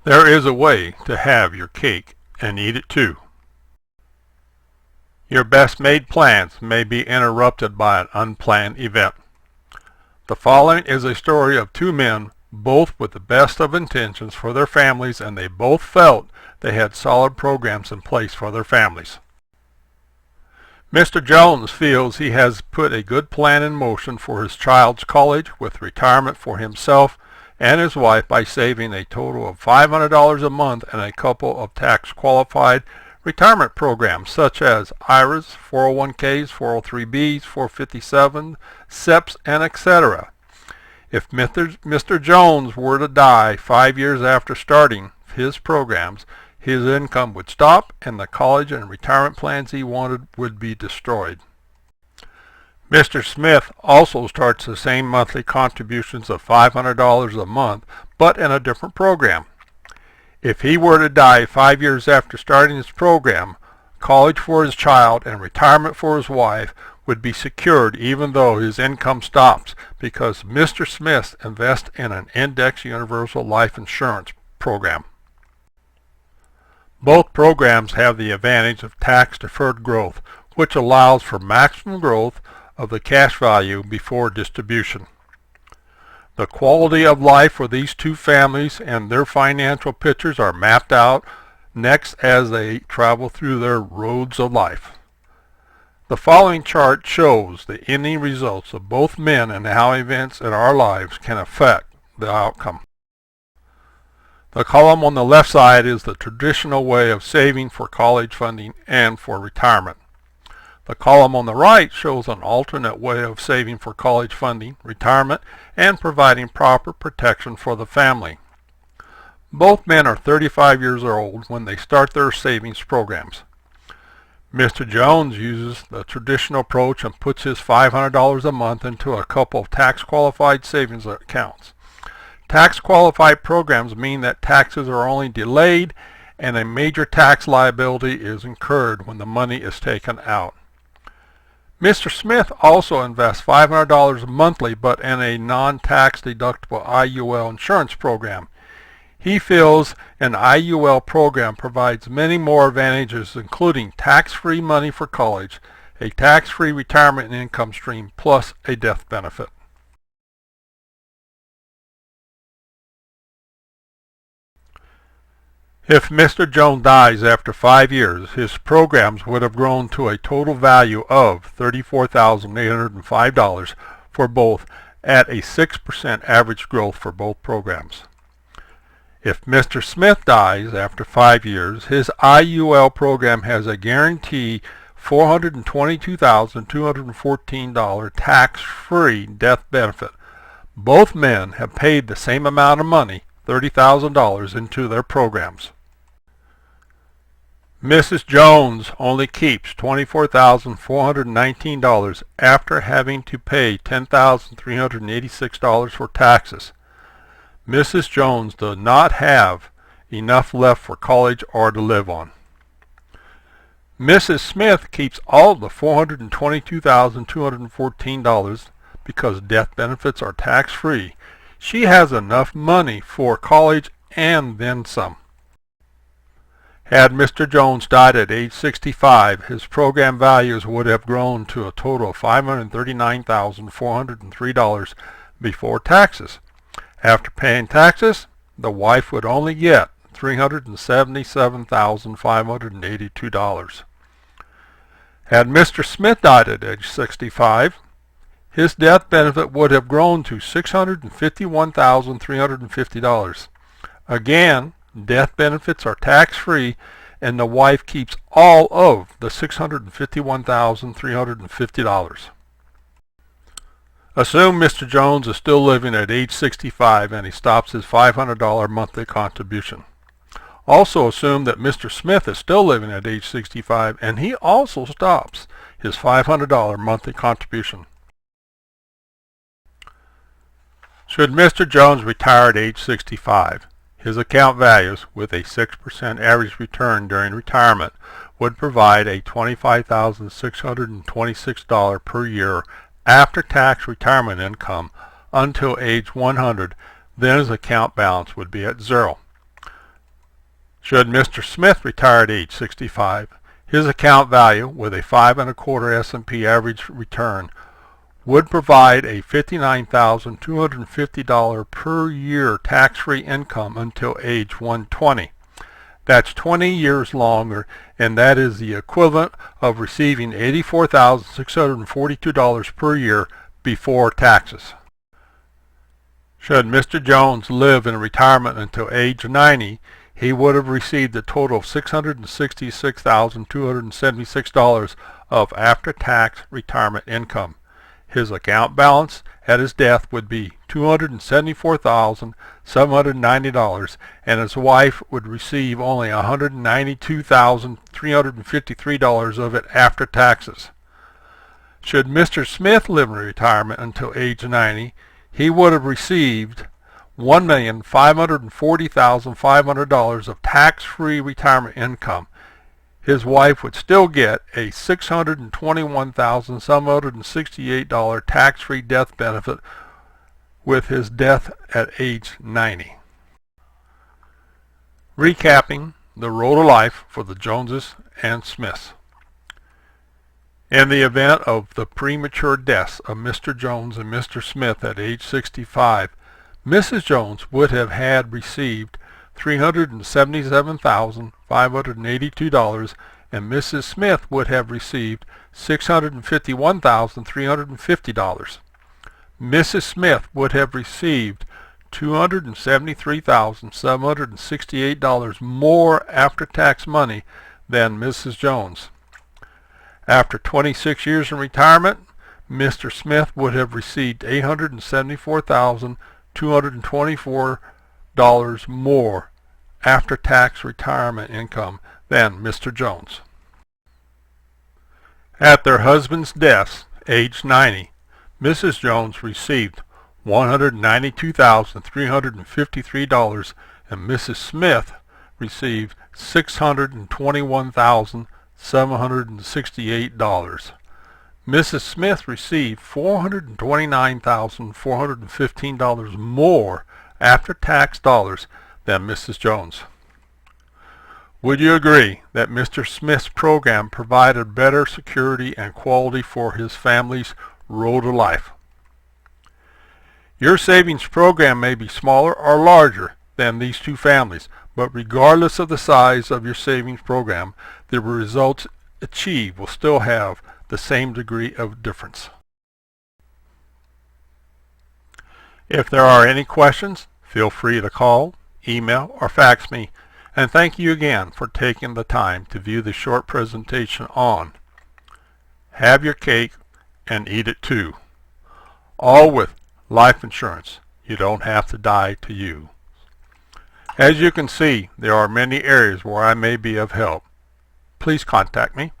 There is a way to have your cake and eat it too. Your best made plans may be interrupted by an unplanned event. The following is a story of two men, both with the best of intentions for their families, and they both felt they had solid programs in place for their families. Mr. Jones feels he has put a good plan in motion for his child's college with retirement for himself and his wife by saving a total of $500 a month in a couple of tax-qualified retirement programs such as IRAs, 401ks, 403bs, 457, SEPs, and etc. If Mr. Jones were to die 5 years after starting his programs, his income would stop and the college and retirement plans he wanted would be destroyed. Mr. Smith also starts the same monthly contributions of $500 a month, but in a different program. If he were to die 5 years after starting his program, college for his child and retirement for his wife would be secured even though his income stops because Mr. Smith invests in an index universal life insurance program. Both programs have the advantage of tax-deferred growth, which allows for maximum growth of the cash value before distribution. The quality of life for these two families and their financial pictures are mapped out next as they travel through their roads of life. The following chart shows the ending results of both men and how events in our lives can affect the outcome. The column on the left side is the traditional way of saving for college funding and for retirement. The column on the right shows an alternate way of saving for college funding, retirement, and providing proper protection for the family. Both men are 35 years old when they start their savings programs. Mr. Jones uses the traditional approach and puts his $500 a month into a couple of tax-qualified savings accounts. Tax-qualified programs mean that taxes are only delayed and a major tax liability is incurred when the money is taken out. Mr. Smith also invests $500 monthly but in a non-tax deductible IUL insurance program. He feels an IUL program provides many more advantages including tax-free money for college, a tax-free retirement and income stream, plus a death benefit. If Mr. Jones dies after 5 years, his programs would have grown to a total value of $34,805 for both at a 6% average growth for both programs. If Mr. Smith dies after 5 years, his IUL program has a guaranteed $422,214 tax-free death benefit. Both men have paid the same amount of money, $30,000, into their programs. Mrs. Jones only keeps $24,419 after having to pay $10,386 for taxes. Mrs. Jones does not have enough left for college or to live on. Mrs. Smith keeps all the $422,214 because death benefits are tax-free. She has enough money for college and then some. Had Mr. Jones died at age 65, his program values would have grown to a total of $539,403 before taxes. After paying taxes, the wife would only get $377,582. Had Mr. Smith died at age 65, his death benefit would have grown to $651,350. Again, death benefits are tax-free and the wife keeps all of the $651,350. Assume Mr. Jones is still living at age 65 and he stops his $500 monthly contribution. Also assume that Mr. Smith is still living at age 65 and he also stops his $500 monthly contribution. Should Mr. Jones retire at age 65, his account values, with a 6% average return during retirement, would provide a $25,626 per year after-tax retirement income until age 100. Then his account balance would be at zero. Should Mr. Smith retire at age 65, his account value with a 5 1/4 S&P average return would provide a $59,250 per year tax-free income until age 120. That's 20 years longer, and that is the equivalent of receiving $84,642 per year before taxes. Should Mr. Jones live in retirement until age 90, he would have received a total of $666,276 of after-tax retirement income. His account balance at his death would be $274,790, and his wife would receive only $192,353 of it after taxes. Should Mr. Smith live in retirement until age 90, he would have received $1,540,500 of tax-free retirement income. His wife would still get a $621,768 tax-free death benefit with his death at age 90. Recapping the road of life for the Joneses and Smiths. In the event of the premature deaths of Mr. Jones and Mr. Smith at age 65, Mrs. Jones would have had received $377,582, and Mrs. Smith would have received $651,350. Mrs. Smith would have received $273,768 more after-tax money than Mrs. Jones. After 26 years in retirement, Mr. Smith would have received $874,224 more after-tax retirement income than Mr. Jones. At their husbands' deaths, age 90, Mrs. Jones received $192,353, and Mrs. Smith received $621,768. Mrs. Smith received $429,415 more after-tax dollars than Mrs. Jones. Would you agree that Mr. Smith's program provided better security and quality for his family's road to life? Your savings program may be smaller or larger than these two families, but regardless of the size of your savings program, the results achieved will still have the same degree of difference. If there are any questions, feel free to call, email, or fax me, and thank you again for taking the time to view this short presentation on Have Your Cake and Eat It Too, all with life insurance. You don't have to die to you. As you can see, there are many areas where I may be of help. Please contact me.